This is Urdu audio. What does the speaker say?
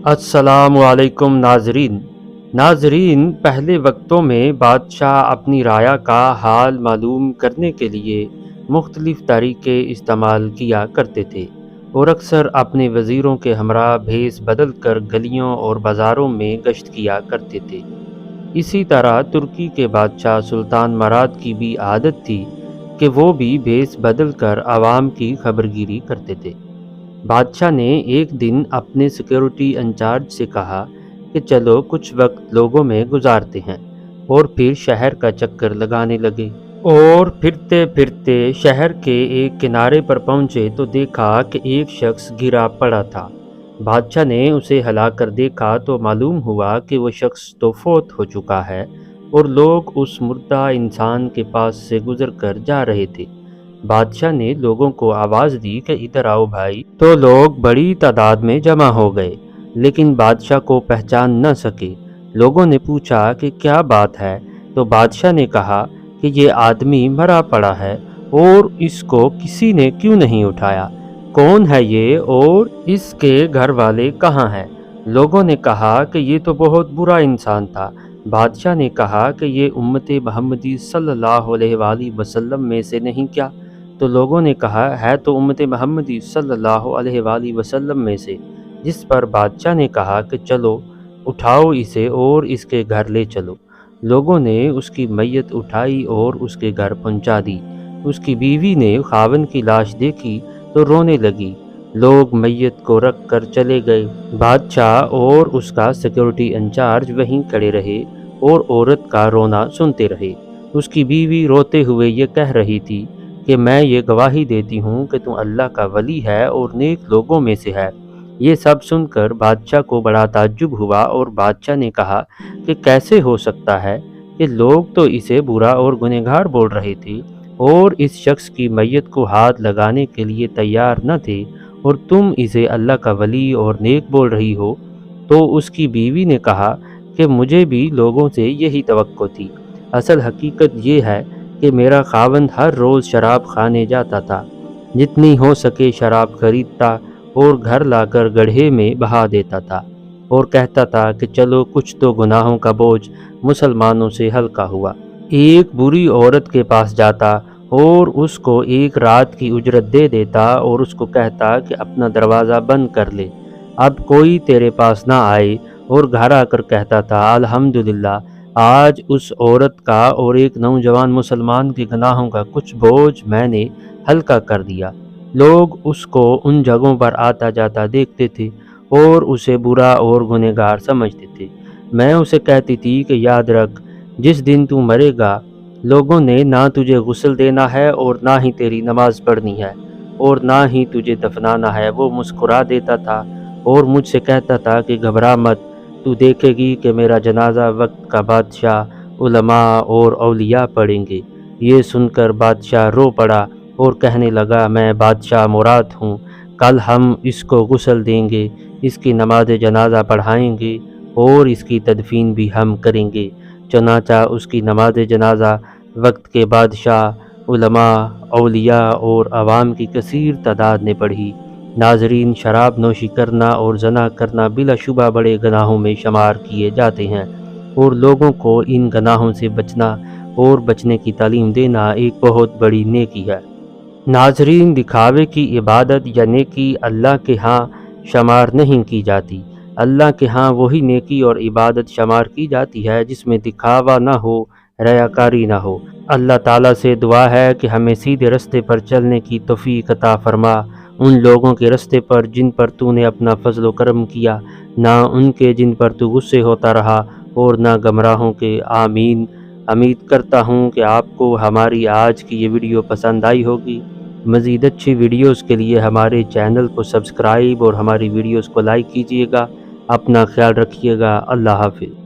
السلام علیکم ناظرین، پہلے وقتوں میں بادشاہ اپنی رعایا کا حال معلوم کرنے کے لیے مختلف طریقے استعمال کیا کرتے تھے اور اکثر اپنے وزیروں کے ہمراہ بھیس بدل کر گلیوں اور بازاروں میں گشت کیا کرتے تھے۔ اسی طرح ترکی کے بادشاہ سلطان مراد کی بھی عادت تھی کہ وہ بھی بھیس بدل کر عوام کی خبرگیری کرتے تھے۔ بادشاہ نے ایک دن اپنے سیکیورٹی انچارج سے کہا کہ چلو کچھ وقت لوگوں میں گزارتے ہیں، اور پھر شہر کا چکر لگانے لگے۔ اور پھرتے پھرتے شہر کے ایک کنارے پر پہنچے تو دیکھا کہ ایک شخص گرا پڑا تھا۔ بادشاہ نے اسے ہلا کر دیکھا تو معلوم ہوا کہ وہ شخص تو فوت ہو چکا ہے، اور لوگ اس مردہ انسان کے پاس سے گزر کر جا رہے تھے۔ بادشاہ نے لوگوں کو آواز دی کہ ادھر آؤ بھائی، تو لوگ بڑی تعداد میں جمع ہو گئے، لیکن بادشاہ کو پہچان نہ سکے۔ لوگوں نے پوچھا کہ کیا بات ہے، تو بادشاہ نے کہا کہ یہ آدمی مرا پڑا ہے اور اس کو کسی نے کیوں نہیں اٹھایا؟ کون ہے یہ اور اس کے گھر والے کہاں ہیں؟ لوگوں نے کہا کہ یہ تو بہت برا انسان تھا۔ بادشاہ نے کہا کہ یہ امت محمدی صلی اللہ علیہ وآلہ وسلم میں سے نہیں کیا؟ تو لوگوں نے کہا ہے تو امت محمدی صلی اللہ علیہ وآلہ وسلم میں سے، جس پر بادشاہ نے کہا کہ چلو اٹھاؤ اسے اور اس کے گھر لے چلو۔ لوگوں نے اس کی میت اٹھائی اور اس کے گھر پہنچا دی۔ اس کی بیوی نے خاوند کی لاش دیکھی تو رونے لگی۔ لوگ میت کو رکھ کر چلے گئے۔ بادشاہ اور اس کا سیکیورٹی انچارج وہیں کھڑے رہے اور عورت کا رونا سنتے رہے۔ اس کی بیوی روتے ہوئے یہ کہہ رہی تھی کہ میں یہ گواہی دیتی ہوں کہ تم اللہ کا ولی ہے اور نیک لوگوں میں سے ہے۔ یہ سب سن کر بادشاہ کو بڑا تعجب ہوا، اور بادشاہ نے کہا کہ کیسے ہو سکتا ہے کہ لوگ تو اسے برا اور گنہگار بول رہے تھے اور اس شخص کی میت کو ہاتھ لگانے کے لیے تیار نہ تھے، اور تم اسے اللہ کا ولی اور نیک بول رہی ہو؟ تو اس کی بیوی نے کہا کہ مجھے بھی لوگوں سے یہی توقع تھی۔ اصل حقیقت یہ ہے کہ میرا خاوند ہر روز شراب خانے جاتا تھا، جتنی ہو سکے شراب خریدتا اور گھر لا کر گڑھے میں بہا دیتا تھا، اور کہتا تھا کہ چلو کچھ تو گناہوں کا بوجھ مسلمانوں سے ہلکا ہوا۔ ایک بری عورت کے پاس جاتا اور اس کو ایک رات کی اجرت دے دیتا اور اس کو کہتا کہ اپنا دروازہ بند کر لے، اب کوئی تیرے پاس نہ آئے، اور گھر آ کر کہتا تھا الحمدللہ آج اس عورت کا اور ایک نوجوان مسلمان کے گناہوں کا کچھ بوجھ میں نے ہلکا کر دیا۔ لوگ اس کو ان جگہوں پر آتا جاتا دیکھتے تھے اور اسے برا اور گنہگار سمجھتے تھے۔ میں اسے کہتی تھی کہ یاد رکھ، جس دن تو مرے گا لوگوں نے نہ تجھے غسل دینا ہے اور نہ ہی تیری نماز پڑھنی ہے اور نہ ہی تجھے دفنانا ہے۔ وہ مسکرا دیتا تھا اور مجھ سے کہتا تھا کہ گھبرا مت، تو دیکھے گی کہ میرا جنازہ وقت کا بادشاہ، علماء اور اولیاء پڑھیں گے۔ یہ سن کر بادشاہ رو پڑا اور کہنے لگا میں بادشاہ مراد ہوں، کل ہم اس کو غسل دیں گے، اس کی نماز جنازہ پڑھائیں گے اور اس کی تدفین بھی ہم کریں گے۔ چنانچہ اس کی نماز جنازہ وقت کے بادشاہ، علماء، اولیاء اور عوام کی کثیر تعداد نے پڑھی۔ ناظرین، شراب نوشی کرنا اور زنا کرنا بلا شبہ بڑے گناہوں میں شمار کیے جاتے ہیں، اور لوگوں کو ان گناہوں سے بچنا اور بچنے کی تعلیم دینا ایک بہت بڑی نیکی ہے۔ ناظرین، دکھاوے کی عبادت یا نیکی اللہ کے ہاں شمار نہیں کی جاتی۔ اللہ کے ہاں وہی نیکی اور عبادت شمار کی جاتی ہے جس میں دکھاوا نہ ہو، ریاکاری نہ ہو۔ اللہ تعالیٰ سے دعا ہے کہ ہمیں سیدھے رستے پر چلنے کی توفیق عطا فرما، ان لوگوں کے رستے پر جن پر تو نے اپنا فضل و کرم کیا، نہ ان کے جن پر تو غصے ہوتا رہا، اور نہ گمراہوں کے۔ آمین۔ امید کرتا ہوں کہ آپ کو ہماری آج کی یہ ویڈیو پسند آئی ہوگی۔ مزید اچھی ویڈیوز کے لیے ہمارے چینل کو سبسکرائب اور ہماری ویڈیوز کو لائک کیجیے گا۔ اپنا خیال رکھیے گا۔ اللہ حافظ۔